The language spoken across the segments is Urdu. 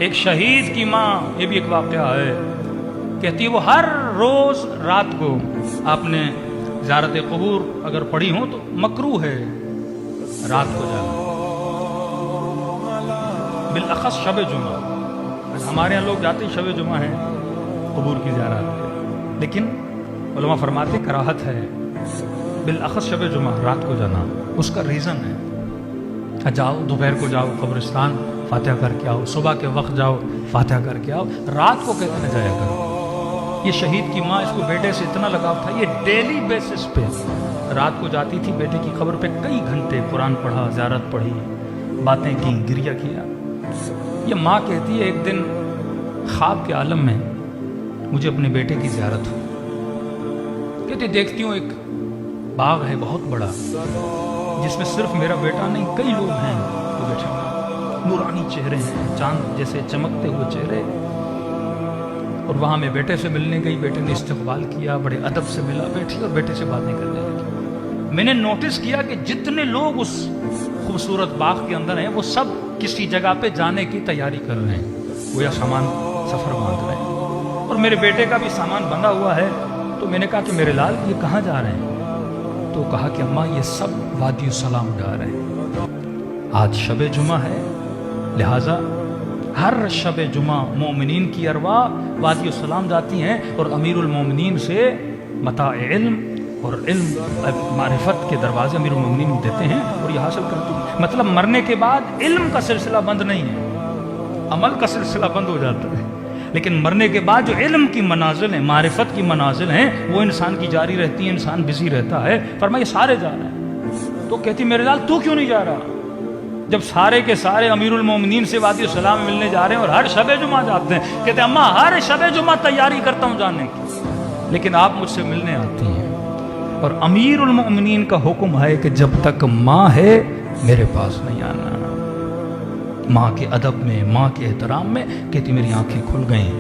ایک شہید کی ماں، یہ بھی ایک واقعہ ہے، کہتی ہے وہ ہر روز رات کو، آپ نے زیارت قبور اگر پڑھی ہوں تو مکروہ ہے رات کو جانا، بالاخص شب جمعہ۔ ہمارے یہاں لوگ جاتے شب جمعہ ہیں قبور کی زیارت پہ، لیکن علماء فرماتے کراہت ہے بالاخص شب جمعہ رات کو جانا۔ اس کا ریزن ہے، جاؤ دوپہر کو جاؤ قبرستان فاتحہ کر کے آؤ، صبح کے وقت جاؤ فاتحہ کر کے آؤ، رات کو کہتے نہ جایا کرو۔ یہ شہید کی ماں، اس کو بیٹے سے اتنا لگاؤ تھا، یہ ڈیلی بیسس پہ رات کو جاتی تھی بیٹے کی قبر پہ، کئی گھنٹے قرآن پڑھا، زیارت پڑھی، باتیں کی، گریہ کیا۔ یہ ماں کہتی ہے ایک دن خواب کے عالم میں مجھے اپنے بیٹے کی زیارت ہوئی، کہتی دیکھتی ہوں ایک باغ ہے بہت بڑا، جس میں صرف میرا بیٹا نہیں کئی لوگ ہیں وہ بیٹھے ہوئے، نورانی چہرے ہیں، چاند جیسے چمکتے ہوئے چہرے، اور وہاں میں بیٹے سے ملنے گئی، بیٹے نے استقبال کیا، بڑے ادب سے ملا، بیٹھی اور بیٹے سے باتیں کرنے لگی۔ میں نے نوٹس کیا کہ جتنے لوگ اس خوبصورت باغ کے اندر ہیں وہ سب کسی جگہ پہ جانے کی تیاری کر رہے ہیں، گویا سامان سفر باندھ رہے ہیں، اور میرے بیٹے کا بھی سامان بندھا ہوا ہے۔ تو میں نے کہا کہ میرے لال یہ کہاں جا رہے ہیں؟ تو کہا کہ اماں یہ سب وادی السلام جا رہے ہیں، آج شب جمعہ ہے، لہٰذا ہر شب جمعہ مومنین کی ارواح وادی السلام جاتی ہیں اور امیر المومنین سے متاع علم اور علم معرفت کے دروازے امیر المومنین دیتے ہیں اور یہ حاصل کرتی ہیں۔ مطلب مرنے کے بعد علم کا سلسلہ بند نہیں ہے، عمل کا سلسلہ بند ہو جاتا ہے، لیکن مرنے کے بعد جو علم کی منازل ہیں، معرفت کی منازل ہیں، وہ انسان کی جاری رہتی ہیں، انسان بزی رہتا ہے۔ فرمایا سارے جا رہے ہیں۔ تو کہتی میرے لال تو کیوں نہیں جا رہا؟ جب سارے کے سارے امیر المومنین سے وادی السلام میں ملنے جا رہے ہیں اور ہر شب جمعہ جاتے ہیں۔ کہتے اماں ہر شب جمعہ تیاری کرتا ہوں جانے کی، لیکن آپ مجھ سے ملنے آتی ہیں، اور امیر المومنین کا حکم ہے کہ جب تک ماں ہے میرے پاس نہیں آنا۔ ماں کے ادب میں، ماں کے احترام میں، کہتی میری آنکھیں کھل گئیں۔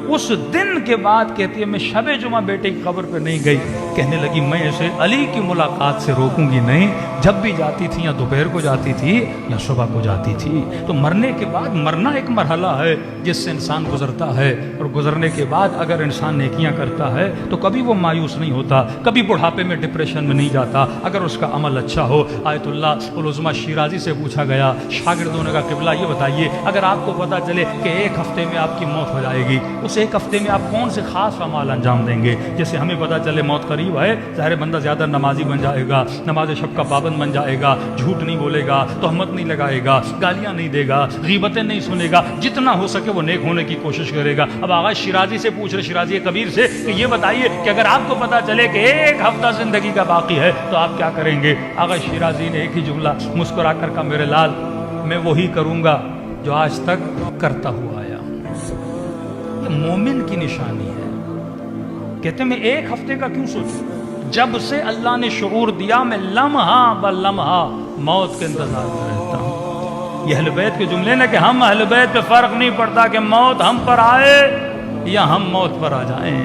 اس دن کے بعد کہتی ہے میں شب جمعہ بیٹے کی قبر پہ نہیں گئی، کہنے لگی میں اسے علی کی ملاقات سے روکوں گی نہیں، جب بھی جاتی تھی یا دوپہر کو جاتی تھی یا صبح کو جاتی تھی۔ تو مرنے کے بعد مرنا ایک مرحلہ ہے جس سے انسان گزرتا ہے، اور گزرنے کے بعد اگر انسان نیکیاں کرتا ہے تو کبھی وہ مایوس نہیں ہوتا، کبھی بڑھاپے میں ڈپریشن میں نہیں جاتا اگر اس کا عمل اچھا ہو۔ آیت اللہ العظمیٰ شیرازی سے پوچھا گیا، شاگردوں نے کہا قبلہ یہ بتائیے اگر آپ کو پتہ چلے کہ ایک ہفتے میں آپ کی موت ہو جائے گی، اس ایک ہفتے میں آپ کون سے خاص اعمال انجام دیں گے؟ جیسے ہمیں پتہ چلے موت قریب ہے، ظاہر بندہ زیادہ نمازی بن جائے گا، نماز شب کا پابند بن جائے گا، جھوٹ نہیں بولے گا، تہمت نہیں لگائے گا، گالیاں نہیں دے گا، غیبتیں نہیں سنے گا، جتنا ہو سکے وہ نیک ہونے کی کوشش کرے گا۔ اب آغا شیرازی سے پوچھ رہے، شیرازی کبیر سے، کہ یہ بتائیے کہ اگر آپ کو پتہ چلے کہ ایک ہفتہ زندگی کا باقی ہے تو آپ کیا کریں گے؟ آغا شیرازی نے ایک ہی جملہ مسکرا کر کہا میرے لال میں وہی کروں گا جو آج تک کرتا ہوا آیا ہوں۔ یہ مومن کی نشانی ہے۔ کہتے میں ایک ہفتے کا کیوں سوچوں؟ جب سے اللہ نے شعور دیا میں لمحہ بلمحہ موت کے انتظار میں رہتا ہوں۔ یہ اہل بیت کے جملے نا کہ ہم اہل بیت پہ فرق نہیں پڑتا کہ موت ہم پر آئے یا ہم موت پر آ جائیں،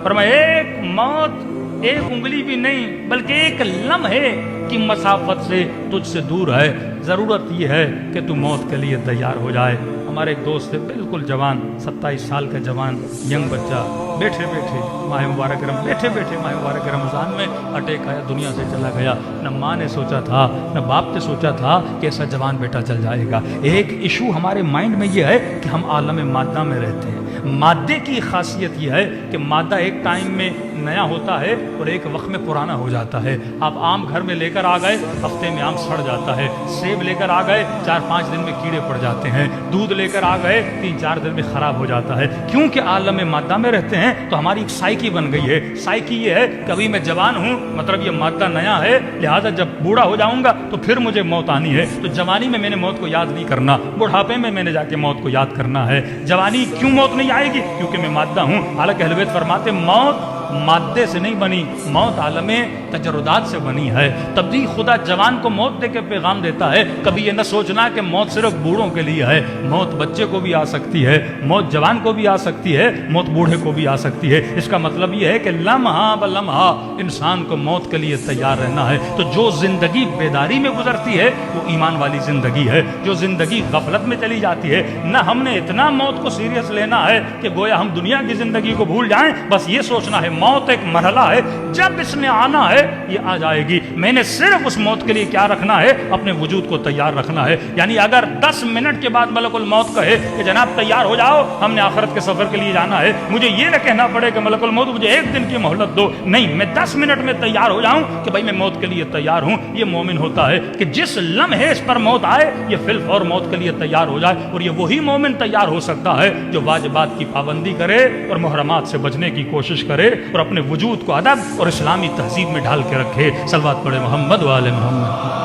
پر میں ایک موت ایک انگلی بھی نہیں بلکہ ایک لمحے کی مسافت سے تجھ سے دور ہے، ضرورت یہ ہے کہ تو موت کے لیے تیار ہو جائے۔ ہمارے ایک دوست تھے بالکل جوان، 27 سال کا جوان ینگ بچہ، بیٹھے بیٹھے ماہ مبارک رمضان میں اٹیک آیا، دنیا سے چلا گیا۔ نہ ماں نے سوچا تھا نہ باپ نے سوچا تھا کہ ایسا جوان بیٹا چل جائے گا۔ ایک ایشو ہمارے مائنڈ میں یہ ہے کہ ہم عالم مادہ میں رہتے ہیں۔ مادے کی خاصیت یہ ہے کہ مادہ ایک ٹائم میں نیا ہوتا ہے اور ایک وقت میں پرانا ہو جاتا ہے۔ آپ آم گھر میں لے کر آ گئے، ہفتے میں آم سڑ جاتا ہے، سیب لے کر آ گئے 4-5 دن میں کیڑے پڑ جاتے ہیں، دودھ لے کر آ گئے 3-4 دن میں خراب ہو جاتا ہے۔ کیونکہ عالم مادہ میں رہتے ہیں تو ہماری ایک سائیکی بن گئی ہے۔ سائیکی یہ ہے کہ ابھی میں جوان ہوں، مطلب یہ مادہ نیا ہے، لہٰذا جب بوڑھا ہو جاؤں گا تو پھر مجھے موت آنی ہے، تو جوانی میں نے موت کو یاد نہیں کرنا، بڑھاپے میں نے جا کے موت کو یاد کرنا ہے۔ جوانی کیوں موت نہیں آئے گی؟ کیونکہ میں مادہ ہوں۔ حالانکہ اہل بیت فرماتے موت مادے سے نہیں بنی، موت عالم تجردات سے بنی ہے۔ تبلیغ خدا جوان کو موت دے کے پیغام دیتا ہے، کبھی یہ نہ سوچنا کہ موت صرف بوڑھوں کے لیے ہے، موت بچے کو بھی آ سکتی ہے، موت جوان کو بھی آ سکتی ہے، موت بوڑھے کو بھی آ سکتی ہے۔ اس کا مطلب یہ ہے کہ لمحہ بلمحہ انسان کو موت کے لیے تیار رہنا ہے۔ تو جو زندگی بیداری میں گزرتی ہے وہ ایمان والی زندگی ہے، جو زندگی غفلت میں چلی جاتی ہے، نہ ہم نے اتنا موت کو سیریس لینا ہے کہ گویا ہم دنیا کی زندگی کو بھول جائیں، بس یہ سوچنا ہے موت ایک مرحلہ ہے، جب اس نے آنا ہے یہ آ جائے گی، میں نے صرف اس موت کے لیے کیا رکھنا ہے، اپنے وجود کو تیار رکھنا ہے۔ یعنی اگر 10 منٹ کے بعد ملک الموت کہے کہ جناب تیار ہو جاؤ، ہم نے آخرت کے سفر کے لیے جانا ہے، مجھے یہ نہ کہنا پڑے کہ ملک الموت مجھے 1 دن کی مہلت دو، نہیں، میں 10 منٹ میں تیار ہو جاؤں کہ بھائی میں موت کے لیے تیار ہوں۔ یہ مومن ہوتا ہے کہ جس لمحے اس پر موت آئے یہ فی الفور موت کے لیے تیار ہو جائے، اور یہ وہی مومن تیار ہو سکتا ہے جو واجبات کی پابندی کرے اور محرمات سے بچنے کی کوشش کرے اور اپنے وجود کو ادب اور اسلامی تہذیب میں ڈھال کے رکھے۔ صلوات پڑھے محمد و آل محمد۔